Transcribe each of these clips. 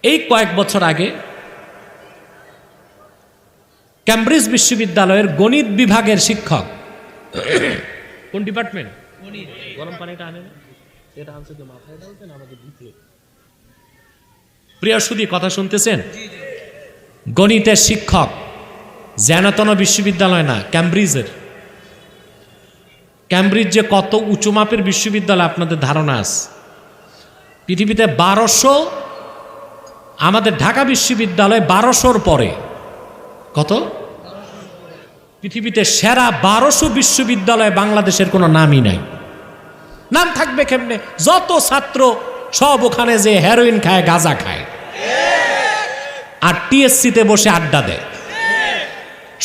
এই কয়েক বছর আগে ক্যামব্রিজ বিশ্ববিদ্যালয়ের গণিত বিভাগের শিক্ষক, কোন ডিপার্টমেন্ট? গরম পানিটা আনেন, এটা আনছে তো মাথায় ডালতেন আমাদের দিতে। প্রিয় সুধী, কথা শুনতেছেন? গণিতের শিক্ষক, জেনাতন বিশ্ববিদ্যালয় না, ক্যামব্রিজের। ক্যামব্রিজ যে কত উঁচু মাপের বিশ্ববিদ্যালয় আপনাদের ধারণা আছে? পৃথিবীতে 1200, আমাদের ঢাকা বিশ্ববিদ্যালয় 1200-র পরে। কত? পৃথিবীতে সেরা 1200 বিশ্ববিদ্যালয় বাংলাদেশের কোনো নামই নাই। নাম থাকবে কেমনে? যত ছাত্র সব ওখানে যে হেরোইন খায়, গাঁজা খায়, আর টিএসসিতে বসে আড্ডা দেয়।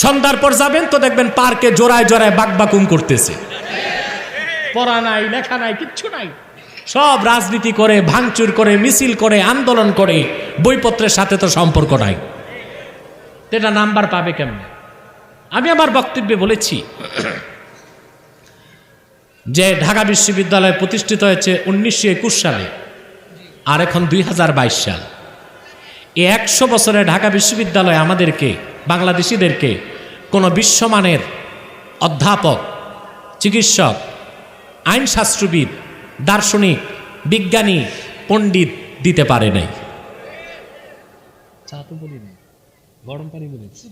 সন্ধ্যার পর যাবেন তো দেখবেন পার্কে জোড়ায় জোড়ায় বাকবাকুম করতেছে। পড়া নাই, লেখা নাই, কিচ্ছু নাই। সব রাজনীতি করে, ভাঙচুর করে, মিছিল করে, আন্দোলন করে, বইপত্রের সাথে তো সম্পর্ক নাই। এটা নাম্বার পাবে কেমনে? আমি আমার বক্তব্যে বলেছি যে ঢাকা বিশ্ববিদ্যালয় প্রতিষ্ঠিত হয়েছে 1921 সালে, আর এখন 2022 সাল। এই 100 বছরে ঢাকা বিশ্ববিদ্যালয় আমাদেরকে, বাংলাদেশিদেরকে, কোনো বিশ্বমানের অধ্যাপক, চিকিৎসক, আইনশাস্ত্রবিদ, দার্শনিক, বিজ্ঞানী, পণ্ডিত দিতে পারে নাই। চা তো বলি নাই, গরম পানি বলেছি।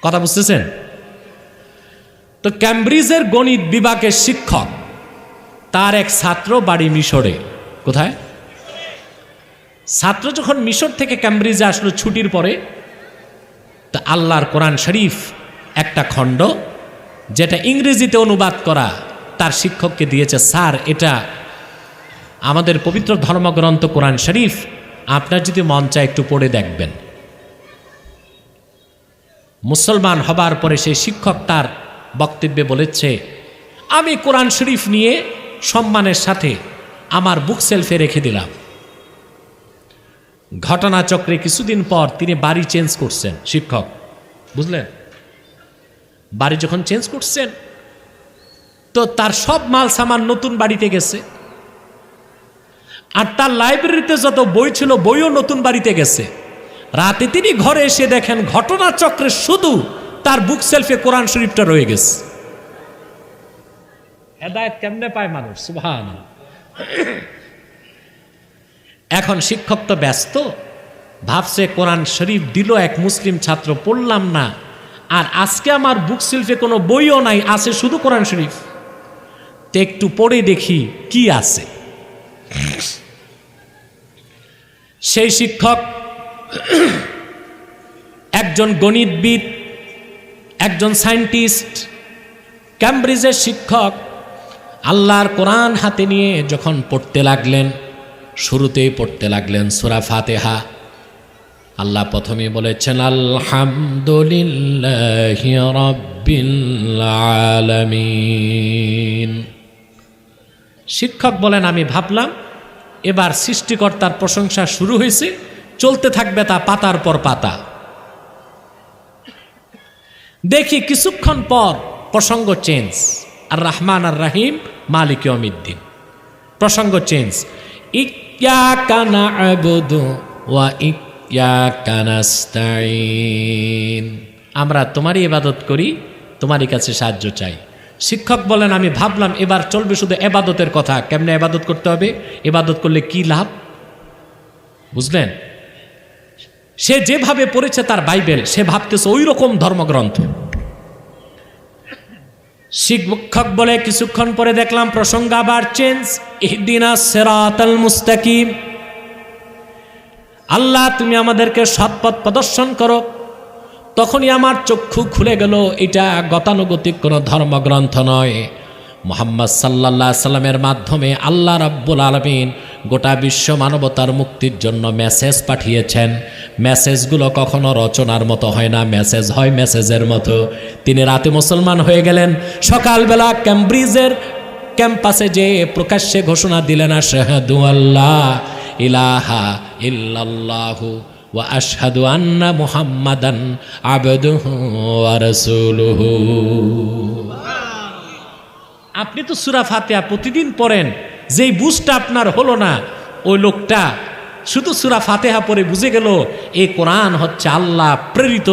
কথা বুঝতেছেন তো? ক্যামব্রিজের গণিত বিভাগের শিক্ষক, তার এক ছাত্র বাড়ি মিশরে। কোথায়? ছাত্র যখন মিশর থেকে ক্যামব্রিজে আসলো ছুটির পরে, তা আল্লাহর কোরআন শরীফ একটা খণ্ড, যেটা ইংরেজিতে অনুবাদ করা, তার শিক্ষককে দিয়েছে। স্যার, এটা আমাদের পবিত্র ধর্মগ্রন্থ কোরআন শরীফ, আপনার যদি মন চায় একটু পড়ে দেখবেন। মুসলমান হবার পরে সেই শিক্ষক তার বক্তব্যে বলেছে, আমি কোরআন শরীফ নিয়ে সম্মানের সাথে আমার বুক সেলফে রেখে দিলাম। ঘটনাচক্রে কিছুদিন পর তিনি বাড়ি চেঞ্জ করছেন। শিক্ষক, বুঝলেন? বাড়ি যখন চেঞ্জ করছেন তো তার সব মাল সামান নতুন বাড়িতে গেছে, আর তার লাইব্রেরিতে যত বই ছিল বইও নতুন বাড়িতে গেছে। রাতে তিনি ঘরে এসে দেখেন ঘটনাচক্রে শুধু তার বুক সেলফে কোরআন শরীফটা রয়ে গেছে। হেদায়েত কেমনে পায় মানুষ? সুবহানাল্লাহ। এখন শিক্ষক তো ব্যস্ত, ভাবছে কোরআন শরীফ দিল এক মুসলিম ছাত্র, পড়লাম না, আর আজকে আমার বুক সেলফে কোনো বইও নাই, আছে শুধু কোরআন শরীফ। তো একটু পড়ে দেখি কি আছে। সেই শিক্ষক একজন গণিতবিদ, একজন সায়েন্টিস্ট, ক্যামব্রিজের শিক্ষক। আল্লাহর কোরআন হাতে নিয়ে যখন পড়তে লাগলেন, শুরুতেই পড়তে লাগলেন সূরা ফাতিহা। আল্লাহ প্রথমে বলেছেন আলহামদুলিল্লাহি রাব্বিল আলামিন। শিক্ষক বলেন, আমি ভাবলাম এবার সৃষ্টিকর্তার প্রশংসা শুরু হয়েছে, চলতে থাকবে তা পাতার পর পাতা। দেখি কিছুক্ষণ পর প্রসঙ্গ চেঞ্জ, আর রহমান আর রহিম মালিক ইয়াউমিদ্দিন। প্রসঙ্গ চেঞ্জ, ইয়্যাকা না'বুদু ওয়া ইয়্যাকা নাস্তাঈন। আমরা তোমারই ইবাদত করি, তোমারই কাছে সাহায্য চাই। শিক্ষক বলেন, আমি ভাবলাম এবার চলবে শুধু ইবাদতের কথা, কেমনে ইবাদত করতে হবে, ইবাদত করলে কি লাভ। বুঝলেন? সে যেভাবে পড়েছে তার বাইবেল, সে ভাবতেছে ওই রকম ধর্মগ্রন্থ। শিক্ষক বলে, কিছুক্ষণ পরে দেখলাম প্রসঙ্গ আবার চেঞ্জ, ইহদিনাস সিরাতাল মুস্তাকিম। আল্লাহ তুমি আমাদেরকে সৎ পথ প্রদর্শন করো। তখনই আমার চক্ষু খুলে গেল, এটা গতানুগতিক কোনো ধর্মগ্রন্থ নয়। মুহাম্মদ সাল্লাল্লাহু আলাইহি সাল্লামের মাধ্যমে আল্লাহ রাব্বুল আলামিন গোটা বিশ্ব মানবতার মুক্তির জন্য মেসেজ পাঠিয়েছেন। মেসেজগুলো কখনো রচনার মতো হয় না, মেসেজ হয় মেসেজের মতো। তিনি রাতে মুসলমান হয়ে গেলেন, সকালবেলা ক্যামব্রিজের ক্যাম্পাসে যে প্রকাশ্যে ঘোষণা দিলেন, আশহাদু আল্লা ইলাহা ইল্লাল্লাহু ওয়া আশহাদু আন্না মুহাম্মাদান আবদুহু ওয়া রাসূলুহু। আপনি তো সূরা ফাতিহা প্রতিদিন পড়েন, যেই বুঝটা আপনার হলো না, ওই লোকটা শুধু সূরা ফাতিহা পড়ে বুঝে গেল এই কোরআন হচ্ছে আল্লাহ প্রেরিত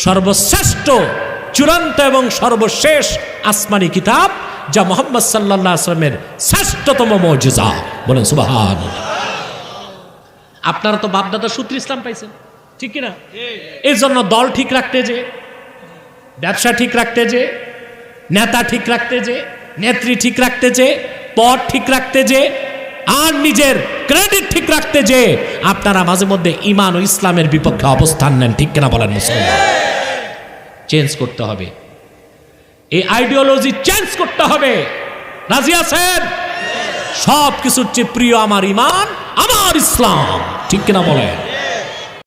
সর্বশ্রেষ্ঠ চূড়ান্ত এবং সর্বশেষ আসমানি কিতাব, যা মুহাম্মদ সাল্লাল্লাহু আলাইহি ওয়াসাল্লামের শ্রেষ্ঠতম মুজিজা। বলেন সুবহানাল্লাহ। আপনারা তো বাপদাদা সূত্র ইসলাম পাইছেন, ঠিক কিনা? এই জন্য দল ঠিক রাখতে যে, ব্যবসা ঠিক রাখতে যে, নেতা ঠিক রাখতে যে, নেত্রী ঠিক রাখতে যে, পদ ঠিক রাখতে যে, আর নিজের ক্রেডিট ঠিক রাখতে যে আপনারা মাঝে মধ্যে ঈমান ও ইসলামের বিপক্ষে অবস্থান নেন, ঠিক কিনা বলেন মুসলমান? চেঞ্জ করতে হবে, এই আইডিওলজি চেঞ্জ করতে হবে। রাজি আছেন? সব কিছুর চেয়ে প্রিয় আমার ঈমান, আমার ইসলাম, ঠিক কিনা বলেন?